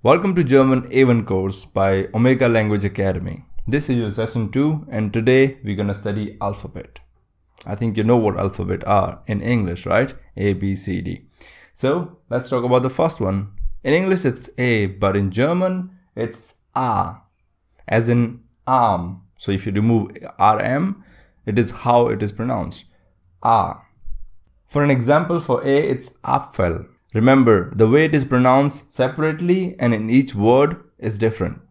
Welcome to German A1 course by Omega Language Academy. This is your session 2 and today we're going to study alphabet. I think you know what alphabet are in English, right? A, B, C, D. So let's talk about the first one. In English it's A, but in German it's A, as in arm. So if you remove RM, it is how it is pronounced. A. For an example for A, it's Apfel. Remember, the way it is pronounced separately and in each word is different.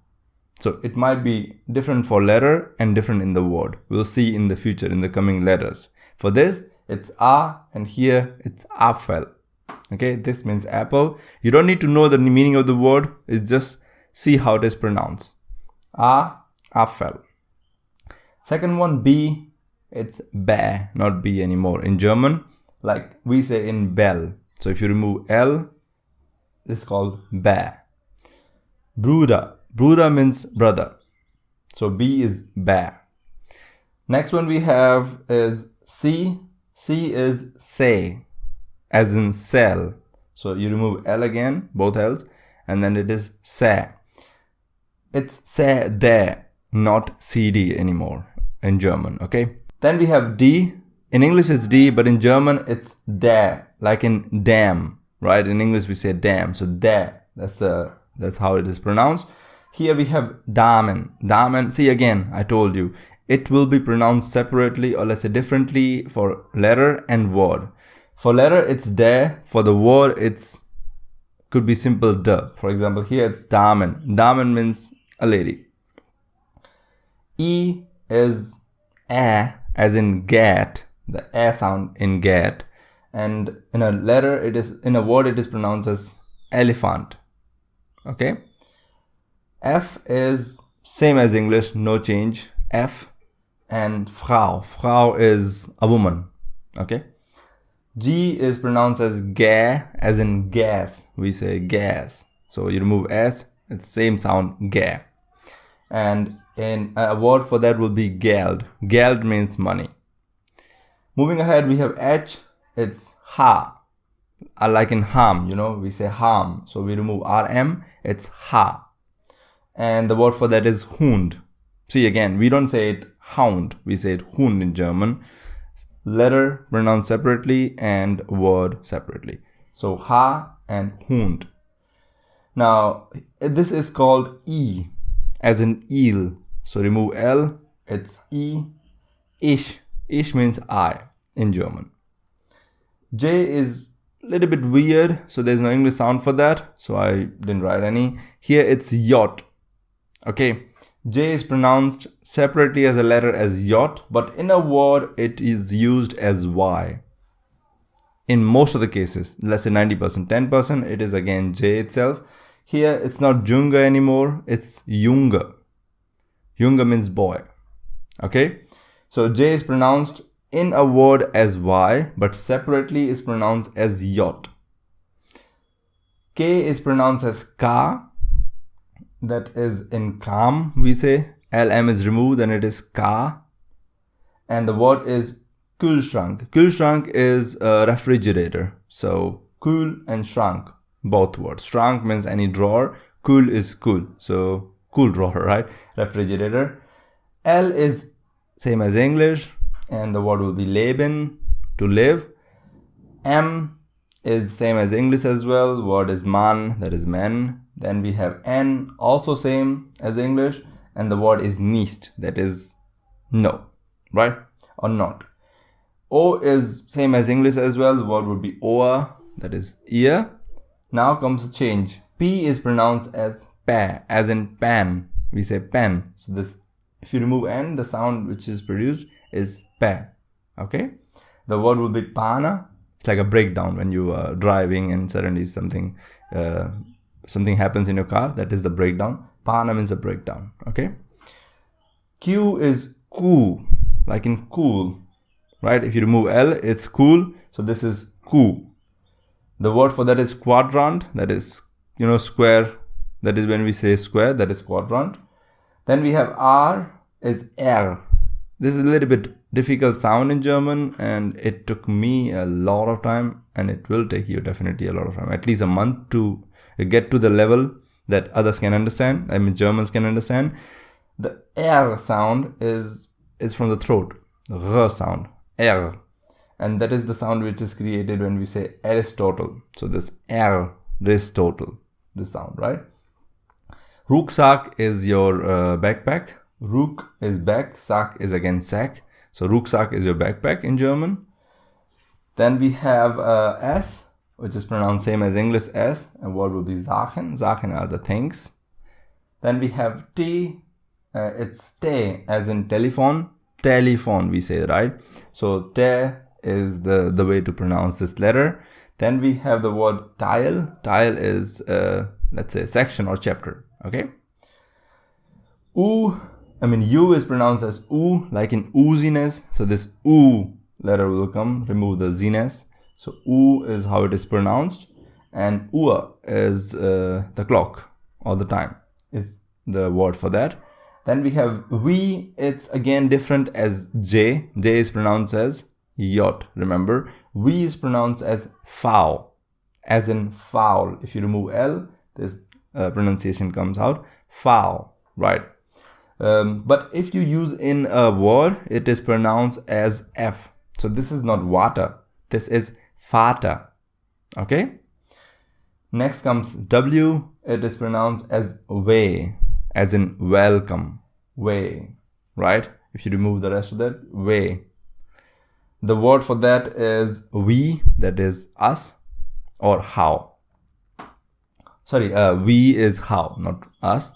So it might be different for letter and different in the word. We'll see in the future in the coming letters. For this, it's A and here it's Apfel. Okay, this means apple. You don't need to know the meaning of the word. It's just see how it is pronounced. A, Apfel. Second one, B, it's Bä, not B anymore. In German, like we say in bell. So if you remove L, it's called Bä. Bruder. Bruder means brother. So B is Bä. Next one we have is C. C is say, as in sell. So you remove L again, both L's, and then it is sä. It's sä der, not CD anymore in German, okay? Then we have D. In English it's D, but in German it's der, like in dam, right? In English we say dam, so der, that's how it is pronounced. Here we have Damen. Damen, see again, I told you, it will be pronounced separately or let's say differently for letter and word. For letter it's der, for the word it's could be simple de. For example, here it's Damen. Damen means a lady. E is a, as in get, the a sound in get, and in a letter it is, in a word it is pronounced as elephant. Okay. F is same as English, no change. F and Frau. Frau is a woman. Okay. G is pronounced as ga, as in gas. We say gas. So you remove S, it's same sound, ga. And in a word for that will be Geld. Geld means money. Moving ahead, we have H, it's ha. Like in harm, we say harm. So we remove RM, it's ha. And the word for that is Hund. See again, we don't say it hound, we say it Hund in German. Letter pronounced separately and word separately. So ha and Hund. Now, this is called E, as in eel. So remove L, it's E. Ich. Ich means I in German. J is a little bit weird, so there's no English sound for that, so I didn't write any. Here it's yacht. Okay, J is pronounced separately as a letter as yacht, but in a word it is used as Y. In most of the cases, let's say 90%, 10%, it is again J itself. Here it's not Junge anymore, it's Junge. Junge means boy. Okay, so J is pronounced in a word as Y, but separately is pronounced as yacht. K is pronounced as Ka. That is in calm, we say. LM is removed, then it is Ka. And the word is Kühlschrank. Kühlschrank is a refrigerator. So Kühl and Schrank, both words. Schrank means any drawer. Kühl is cool. So cool drawer, right? Refrigerator. L is same as English, and the word will be Leben, to live. M is same as English as well. Word is Mann, that is men. Then we have N, also same as English, and the word is nicht, that is no, right? Or not. O is same as English as well. The word would be Ohr, that is ear. Now comes a change. P is pronounced as pa, as in pan. We say pen. So this, if you remove N, the sound which is produced is pa. Okay. The word will be pana. It's like a breakdown when you are driving and suddenly something happens in your car. That is the breakdown. Pana means a breakdown. Okay. Q is ku, like in cool, right? If you remove L, it's cool. So this is ku. The word for that is quadrant. That is, square. That is when we say square, that is quadrant. Then we have R is R. This is a little bit difficult sound in German, and it took me a lot of time, and it will take you definitely a lot of time, at least a month to get to the level that others can understand, I mean Germans can understand. The R sound is from the throat, the R sound, R. And that is the sound which is created when we say Aristotle. So this R, Aristotle, this sound, right? Rucksack is your backpack. Ruck is back, Sack is again sack. So Rucksack is your backpack in German. Then we have S, which is pronounced same as English S, and word will be Sachen. Sachen are the things. Then we have T, it's Te as in telephone. Telephone we say, right? So Te is the way to pronounce this letter. Then we have the word tile. Tile is let's say section or chapter. Okay. U is pronounced as U, like in ooziness. So this U letter will come, remove the ziness. So U is how it is pronounced, and Uhr is the clock or the time is the word for that. Then we have V. It's again different as J. J is pronounced as yacht. Remember, V is pronounced as foul, as in foul. If you remove L, this pronunciation comes out foul, right? But if you use in a word, it is pronounced as F. So this is not water. This is Vater. Okay. Next comes W. It is pronounced as way, as in welcome, way, right? If you remove the rest of that, way. The word for that is we, that is us, or how. Sorry, we is how, not us.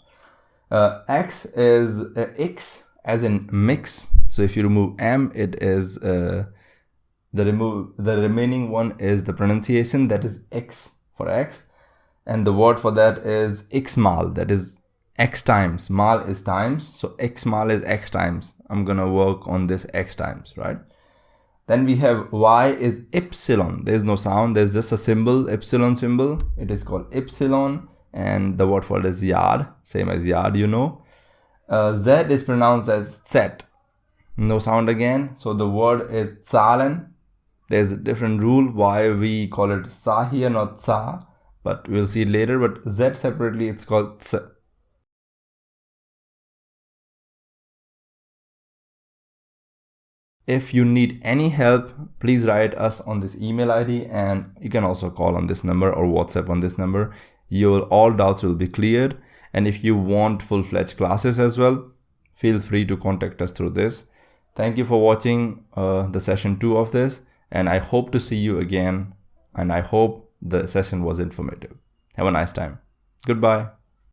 X is X, as in mix. So if you remove M, it is the remaining one is the pronunciation, that is X for X. And the word for that is X-mal, that is X times. Mal is times, so X-mal is X times. I'm gonna work on this X times, right? Then we have Y is Epsilon. There's no sound, there's just a symbol, Epsilon symbol. It is called Epsilon, and the word for it is yard, same as yard, you know. Z is pronounced as Z. No sound again, so the word is Zahlen. There's a different rule why we call it Sa here, not Sa, but we'll see it later. But Z separately, it's called Z. If you need any help, please write us on this email ID, and you can also call on this number or WhatsApp on this number. All doubts will be cleared. And if you want full-fledged classes as well, feel free to contact us through this. Thank you for watching the session 2 of this, and I hope to see you again, and I hope the session was informative. Have a nice time. Goodbye.